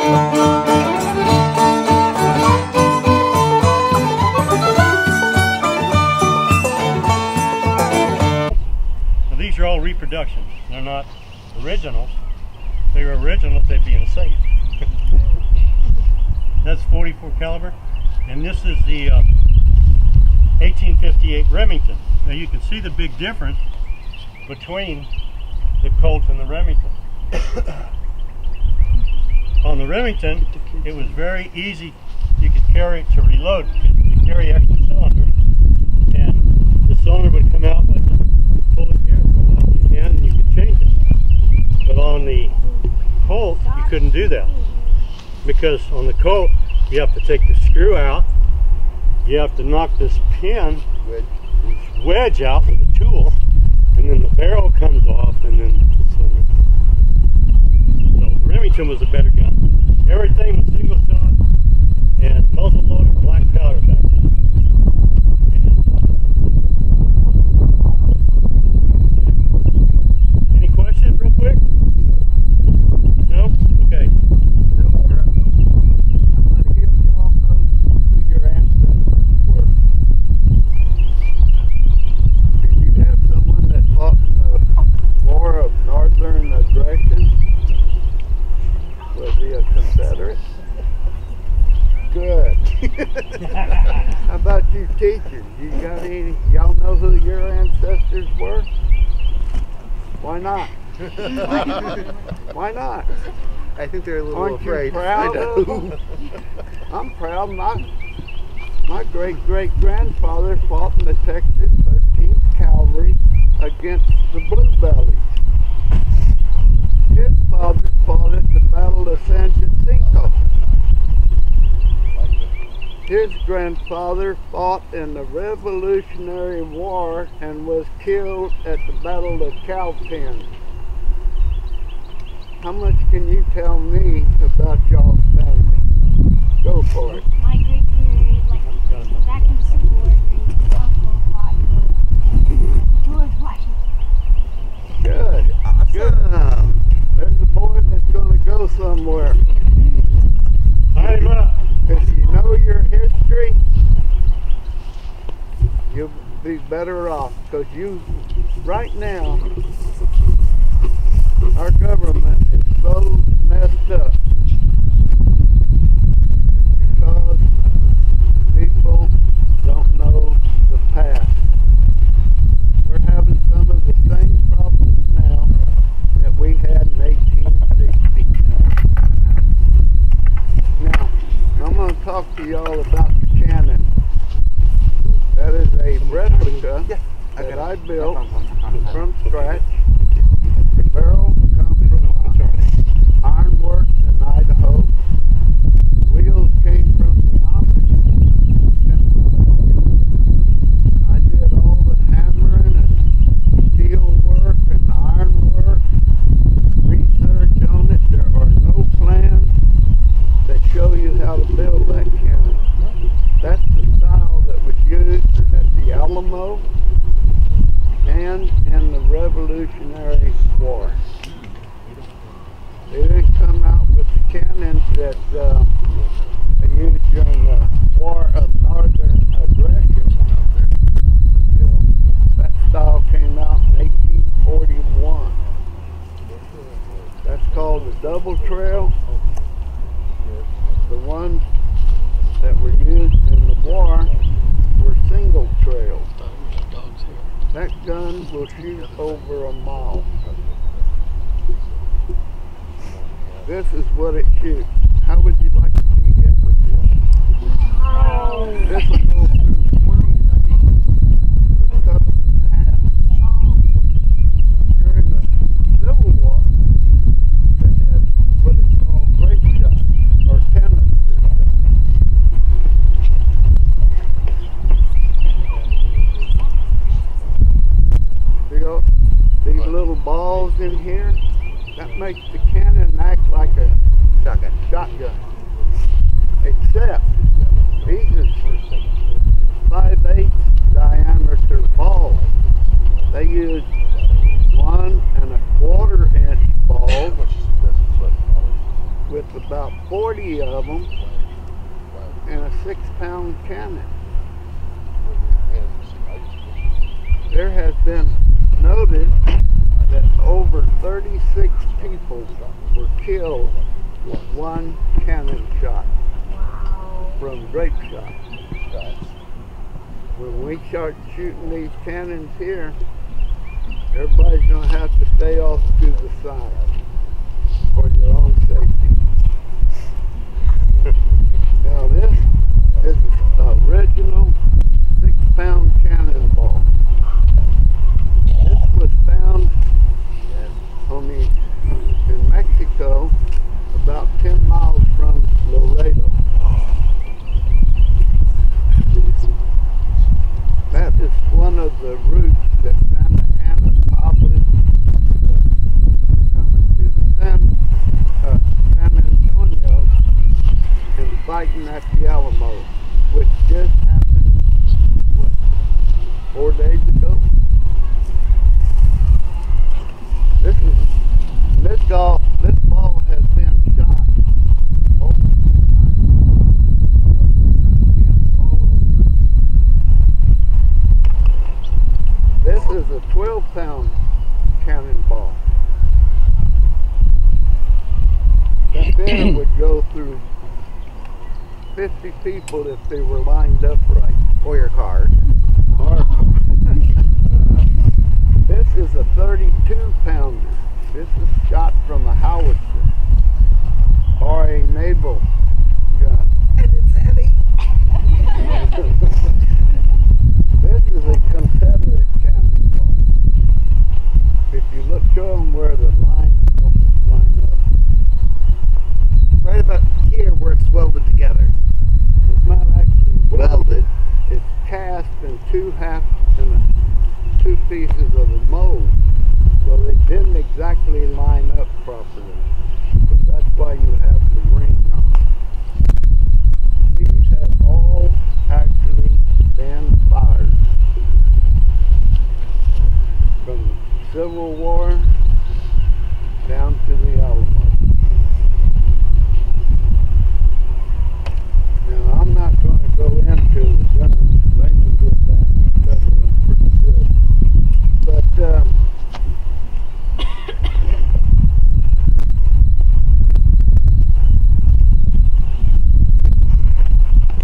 Now these are all reproductions. They're not originals. If they were originals, they'd be in a safe. That's 44 caliber, and this is the 1858 Remington. Now you can see the big difference between the Colt and the Remington. On the Remington, it was very easy. You could carry it to reload because you could carry extra cylinders, and the cylinder would come out by just pulling here, come out in your hand, and you could change it. But on the Colt, you couldn't do that, because on the Colt, you have to take the screw out, you have to knock this pin, this wedge out with a tool, and then the barrel comes off, and then the cylinder. So the Remington was a better gun. Everything was single shot and muzzle loader, black powder back then. Any questions real quick? No? Okay. Good. How about you teachers? You got any? Y'all know who your ancestors were? Why not? Why not? I think they're a little Aren't afraid. you proud of them? I'm proud. My great-great-grandfather fought in the Texas 13th Cavalry against the Blue Bellies. His father fought at the Battle of San Jacinto. His grandfather fought in the Revolutionary War and was killed at the Battle of Cowpen. How much can you tell me about y'all's family? Go for it. My great period, like back in the Civil War, my uncle fought George Washington. Good. Awesome. There's a boy that's going to go somewhere. Tie him up. If you know your history, you'll be better off, because right now, our government is so messed up. It's because people don't know the past. We're having some of the same problems now that we had in 1860. Now, I'm going to talk to y'all about the cannon. That is a replica that I built from scratch. The barrel comes from ironworks in Idaho. Wheels came from the Amish in Pennsylvania. I did all the hammering and steel work and iron work. Research on it. There are no plans that show you how to build that cannon. That's the style that was used at the Alamo and in the Revolutionary War. They didn't come out with the cannons that they used during the War of Northern Aggression until that style came out in 1841. That's called the double trail. The ones that were used in the war were single trails. That gun will shoot over a mile. This is what it shoots. How would you like to be hit with this? This will go through 20 feet. It'll cut us in half. During the Civil War, they had what is called grape shot or canister shot. These little balls in here, that makes the cannon act like a shotgun. Except these are 5/8 diameter balls. They use 1 1/4 inch balls with the about 40 of them in a 6-pound cannon. There has been noted that over 36 people were killed with one cannon shot from grape shot. When we start shooting these cannons here, everybody's going to have to stay off to the side for your own safety. Now this is the original 6-pound cannonball. This was found in Mexico, about 10 miles from Laredo. That is one of the routes that Santa Ana probably took coming to the San Antonio and fighting at the Alamo, which just happened, 4 days ago? This ball has been shot multiple times. This is a 12-pound cannonball. That there would go through 50 people if they were lined up right. Or your car. This is a 32-pounder. This is shot from a howitzer or a naval gun. And it's heavy. This is a Confederate cannonball. If you look, show them where the lines don't line up. Right about here where it's welded together. It's not actually welded. Welded. It's cast in two pieces of the mold. So they didn't exactly line up properly. So that's why you have the ring on. These have all actually been fired. From the Civil War down to the Alamo. Now I'm not going to go into the guns. Raymond did that. He covered them pretty good. But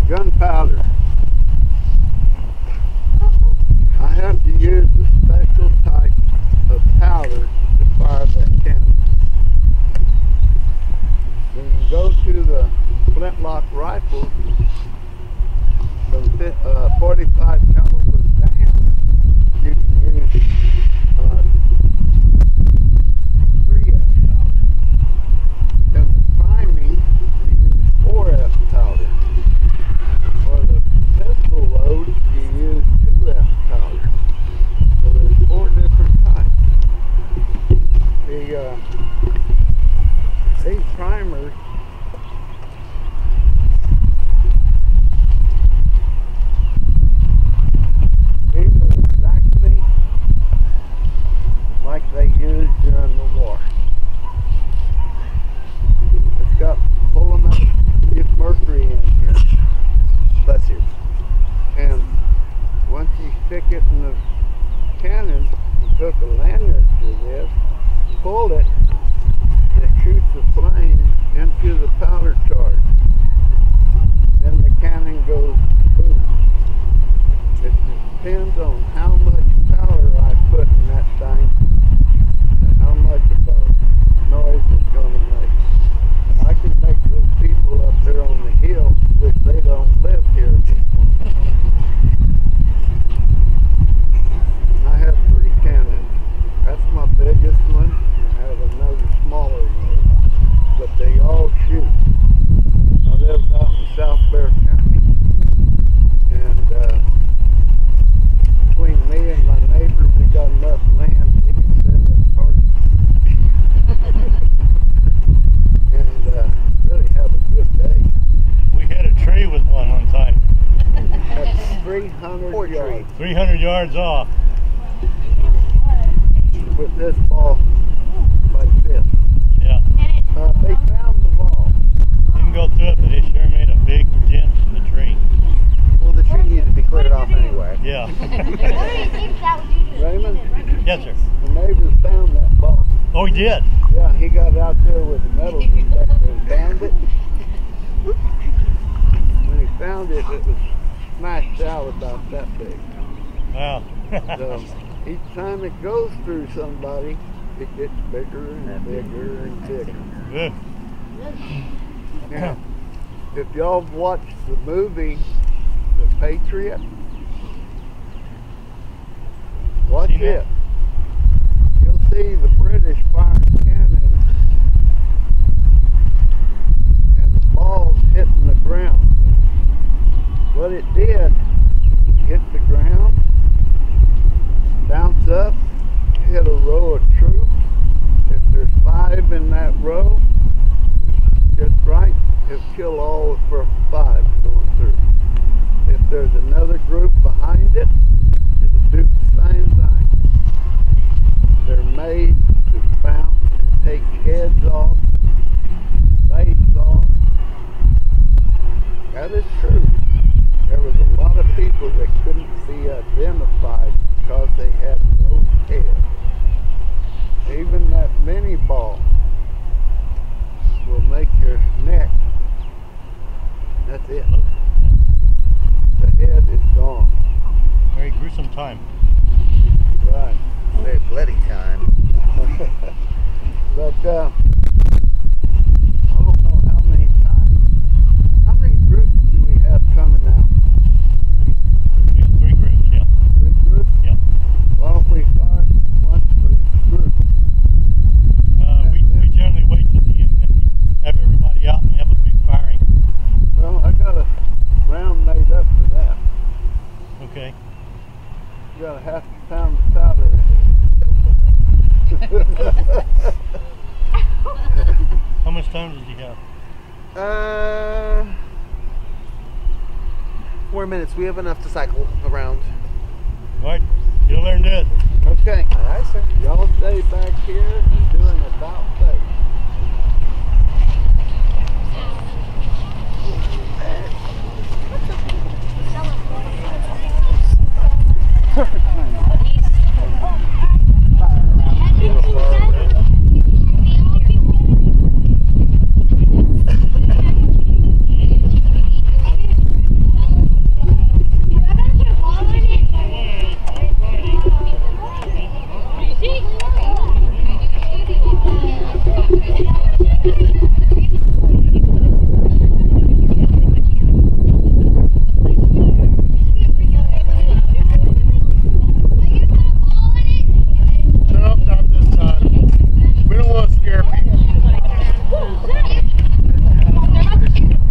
gunpowder. I have to use a special type of powder to fire that cannon. When you go to the flintlock rifles, from 45 caliber down, you can use 3F powder. And the priming, you use 4F powder. For the pistol load, you use 2F powder. So there's 4 different types. These primers, these are exactly like they used during the war. It's got full amount of mercury in here. Bless you. And once you stick it in the cannon, you took a lanyard to this, pull it, and it shoots a flame into the powder charge. Then the cannon goes boom. It depends on how much powder I put in that thing and how much of a noise it's going to make. And I can make those people up there on the hill, which they don't live here. I have 3 cannons. That's my biggest one. I have another smaller one, but they all shoot. I live out in South Bear County, and between me and my neighbor, we got enough land we can set up targets. And really have a good day. We hit a tree with one time. That's 300 yards 300 yards off. with this ball like this. Yeah. They found the ball. Yes, sir. The neighbors found that ball. Oh, he did? Yeah, he got out there with a metal detector and found it. When he found it, it was smashed out about that big. Wow. So each time it goes through somebody, it gets bigger and bigger and bigger. Good. Now, if y'all have watched the movie, The Patriot, watch Seen it. that? You'll see the British firing cannons and the balls hitting the ground. What it did, hit the ground, bounce up, hit a row of troops. If there's 5 in that row, just right, it'll kill all for 5 going through. If there's another group behind it, it'll do the same thing. They're made to bounce and take heads off, legs off. That is true. There was a lot of people that couldn't be identified because they had no head. Even that mini ball will make your neck. That's it. The head is gone. Very gruesome time. Right. Very bloody time. But I don't know how many times. How many groups do we have coming out? We have 3 groups, yeah. 3 groups? Yeah. Why don't we fire once for each group? We generally wait till the end and have everybody out and have a big firing. Well, I got a round made up for that. Okay. You got a half a pound of powder. How much time does he have? 4 minutes. We have enough to cycle around. All right. Get over there and do it. Okay. Aye, aye, sir. Y'all stay back here and doing about face. Nope, not this time. We don't want to scare people.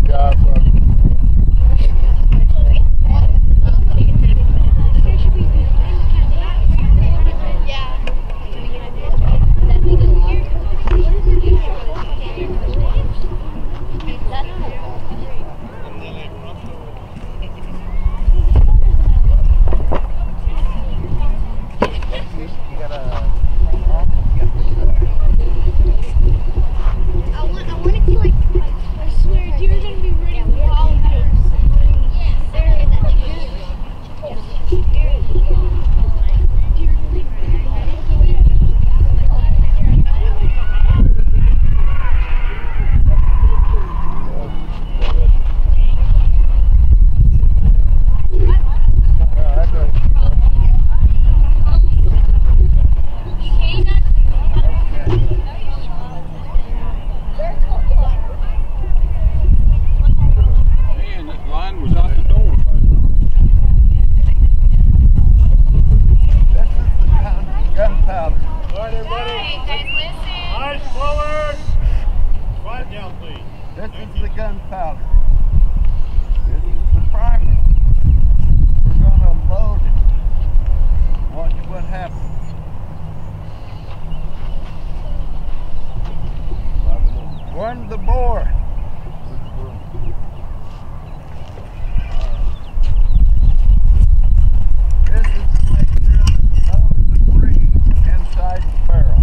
Yeah, fuck. I wanted to like, I swear, you're gonna be ready with all of Man, that line was out the door. This is the gunpowder. All right, everybody. Eyes forward. Quiet down, please. This is the gunpowder. This is the primer. We're gonna load it. Watch what happens. Run the bore. This is to make sure there's no debris inside the barrel.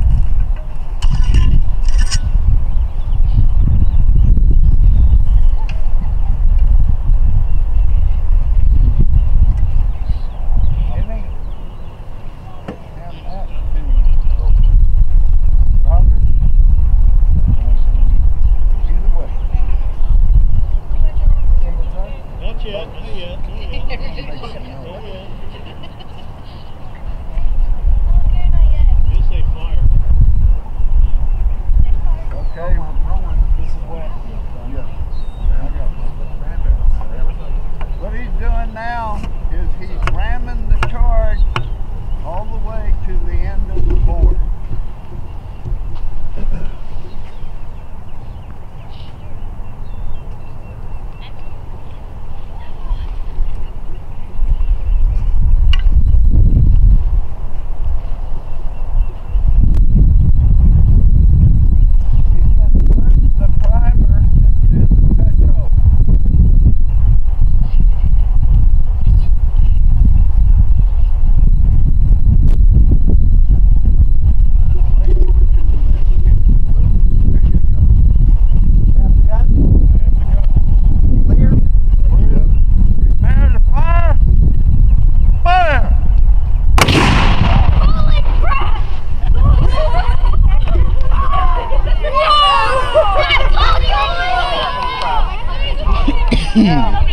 I love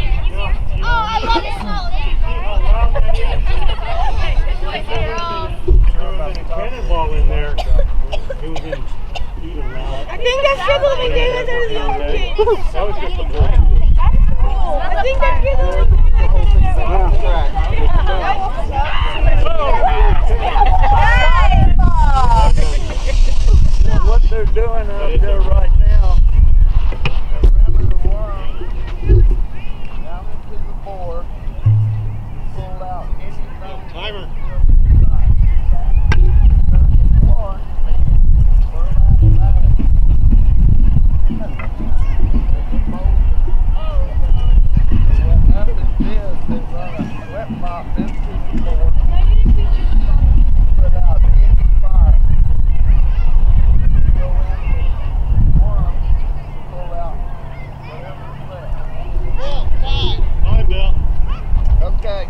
it. Cannonball in there. It was in even loud. I think that's good that we gave it to the old kid. That was just a little I think that's good that we gave it What they're doing out there right now, they're ramming the worm down into the bore, pull out anything. timer. Bye, Bill. Okay.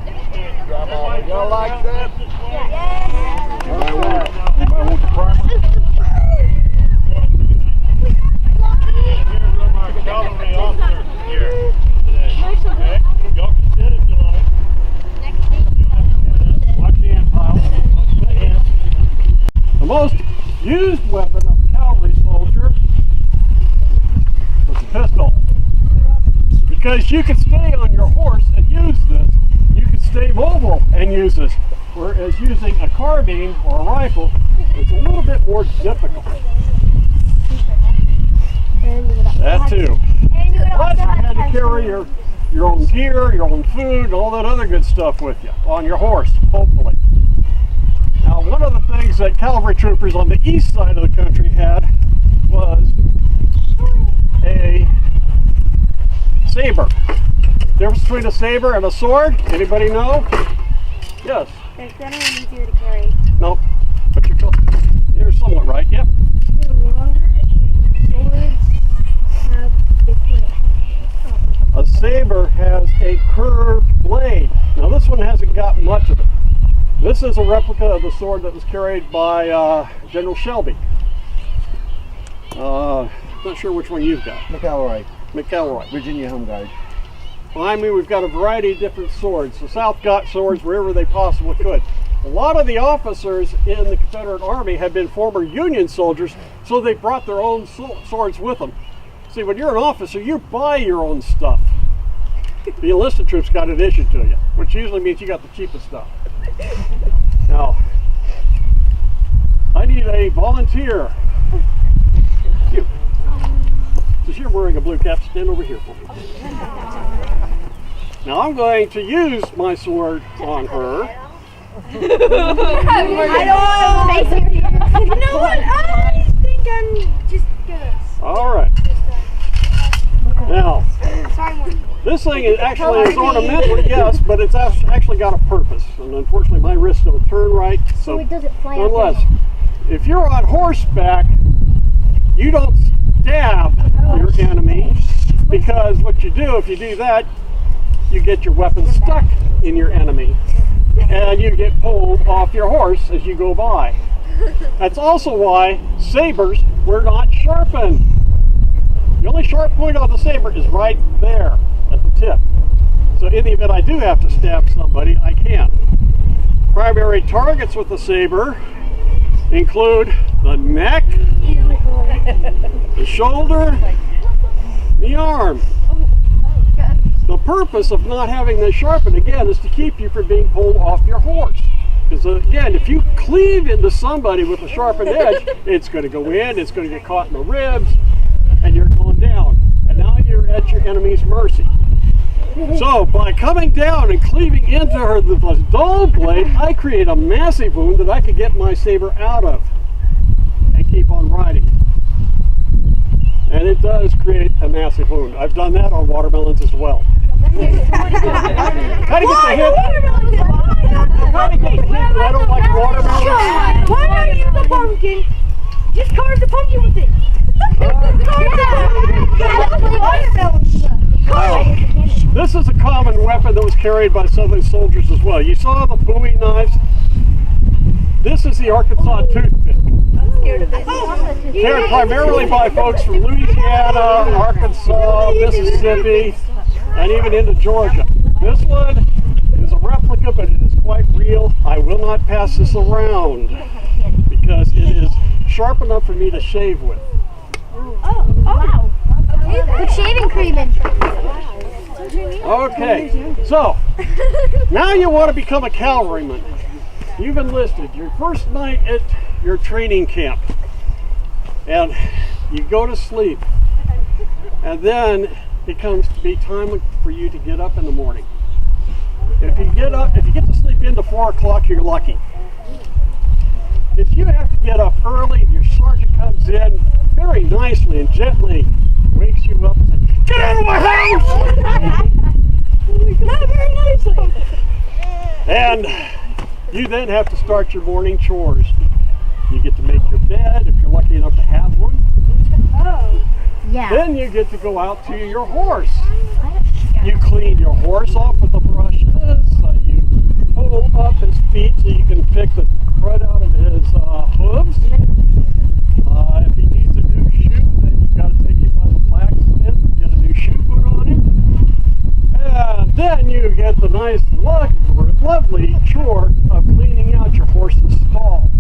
Y'all like that? Anybody want the primer? Here's from our cavalry officer here today. Okay? Y'all can sit if you like. You don't have to stand up. Watch the hand pile. Watch the hands. The most used weapon of a cavalry soldier was a pistol. Because you can stay on your horse and use this. You can stay mobile and use this. Whereas using a carbine or a rifle is a little bit more difficult. That too. Plus you had to carry your own gear, your own food, all that other good stuff with you on your horse, hopefully. Now one of the things that cavalry troopers on the east side of the country had was a saber. Difference between a saber and a sword? Anybody know? Yes. They're gonna be easier to carry. No. But you're somewhat right. Yep. They're longer and swords have different. A saber has a curved blade. Now this one hasn't got much of it. This is a replica of the sword that was carried by General Shelby. Not sure which one you've got. McElroy, McElroy. Virginia Home Guard. Behind me we've got a variety of different swords. The South got swords wherever they possibly could. A lot of the officers in the Confederate Army had been former Union soldiers, so they brought their own swords with them. See, when you're an officer, you buy your own stuff. The enlisted troops got it issued to you, which usually means you got the cheapest stuff. Now, I need a volunteer. You. Since you're wearing a blue cap, stand over here for me. Now I'm going to use my sword on her. I don't want to face it. You know what? I think I'm just gonna. All right. Now, Sorry, Morty. this thing is actually ornamental, yes, but it's actually got a purpose. And unfortunately, my wrists don't turn right. So it doesn't fly up unless, your head. if you're on horseback, you don't stab your enemy, because what you do, if you do that, you get your weapon stuck in your enemy, and you get pulled off your horse as you go by. That's also why sabers were not sharpened. The only sharp point on the saber is right there at the tip. So in the event I do have to stab somebody, I can. Primary targets with the saber include the neck, the shoulder, the arm. The purpose of not having this sharpened, again, is to keep you from being pulled off your horse. Because again, if you cleave into somebody with a sharpened edge, it's going to go in, it's going to get caught in the ribs, and you're going down. And now you're at your enemy's mercy. So by coming down and cleaving into her with a dull blade, I create a massive wound that I could get my saber out of and keep on riding. And it does create a massive wound. I've done that on watermelons as well. Kind of get the hint. Kind of get the hint that I don't like watermelons. Why not use the pumpkin? Just carve the pumpkin with it. This is a common weapon that was carried by Southern soldiers as well. You saw the Bowie knives. This is the Arkansas toothpick. Carried primarily by folks from Louisiana, Arkansas, Mississippi. and even into Georgia. This one is a replica, but it is quite real. I will not pass this around because it is sharp enough for me to shave with. Oh, wow. Put shaving cream in. Okay, so now you want to become a cavalryman. You've enlisted your first night at your training camp, and you go to sleep, and then it comes to be time for you to get up in the morning. If you get to sleep into 4 o'clock, you're lucky. If you have to get up early, and your sergeant comes in very nicely and gently, wakes you up and says, "Get out of my house!" Not very nicely. And you then have to start your morning chores. You get to make your bed if you're lucky enough to have one. Oh. Yeah. Then you get to go out to your horse. You clean your horse off with the brushes. You pull up his feet so you can pick the crud out of his hooves. If he needs a new shoe, then you've got to take him by the blacksmith and get a new shoe put on him. And then you get the nice, lovely chore of cleaning out your horse's stall.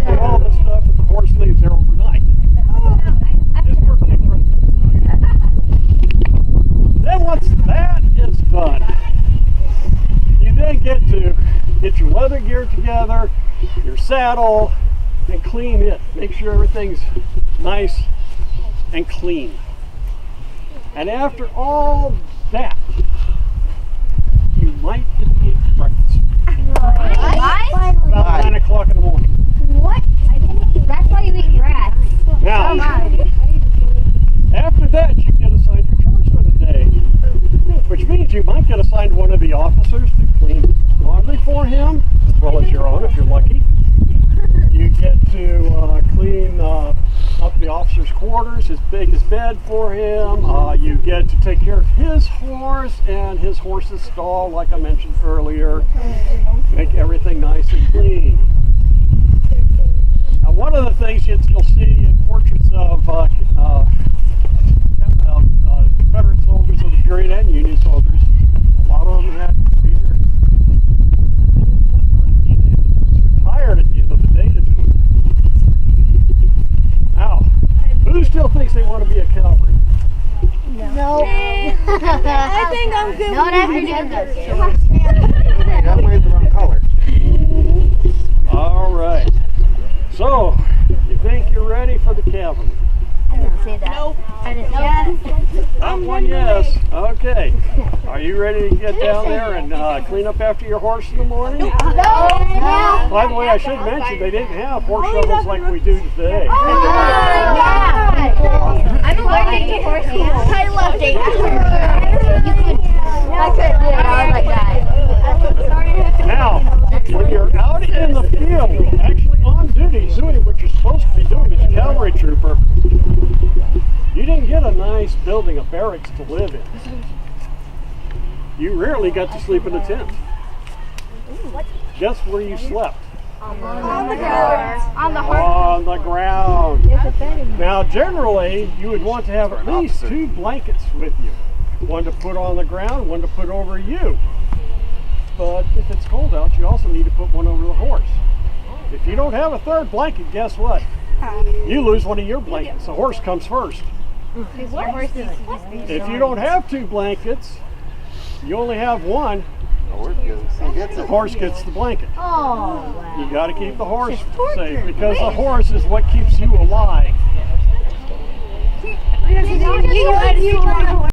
And all the stuff that the horse leaves there overnight. His birthday present. Then once that is done, you then get to get your leather gear together, your saddle, and clean it. Make sure everything's nice and clean. And after all that, you might get to eat breakfast. About 9 o'clock in the morning. What? That's why you eat grass. Now, after that, you get assigned your chores for the day, which means you might get assigned one of the officers to clean his laundry for him, as well as your own if you're lucky. You get to clean up the officer's quarters, his bed for him. You get to take care of his horse and his horse's stall, like I mentioned earlier. Make everything nice and clean. Now, one of the things you'll see in portraits of Confederate soldiers of the period and Union soldiers, a lot of them had beard. They were too tired at the end of the day to do it. Now, who still thinks they want to be a cavalry? No. I think I'm good. Not after doing this. Wait, I made the wrong color. All right. So, you think you're ready for the cavalry? I didn't say that. Nope. I didn't say that. That one, yes. Okay. Are you ready to get down there and clean up after your horse in the morning? No. By the way, I should mention they didn't have horse shovels like we do today. Yeah. I'm allergic to horse shovels. I love it. I couldn't do it. I was like that. Now, when you're out in the field, actually on duty, doing what you're supposed to be doing as a cavalry trooper, you didn't get a nice building, a barracks to live in. You rarely got to sleep in a tent. Guess where you slept? On the ground. On the ground. Now, generally, you would want to have at least 2 blankets with you. One to put on the ground, one to put over you. But if it's cold out, you also need to put one over the horse. If you don't have a 3rd blanket, guess what? You lose one of your blankets. The horse comes first. If you don't have 2 blankets, you only have one, the horse gets the blanket. Oh, You got to keep the horse safe because the horse is what keeps you alive. You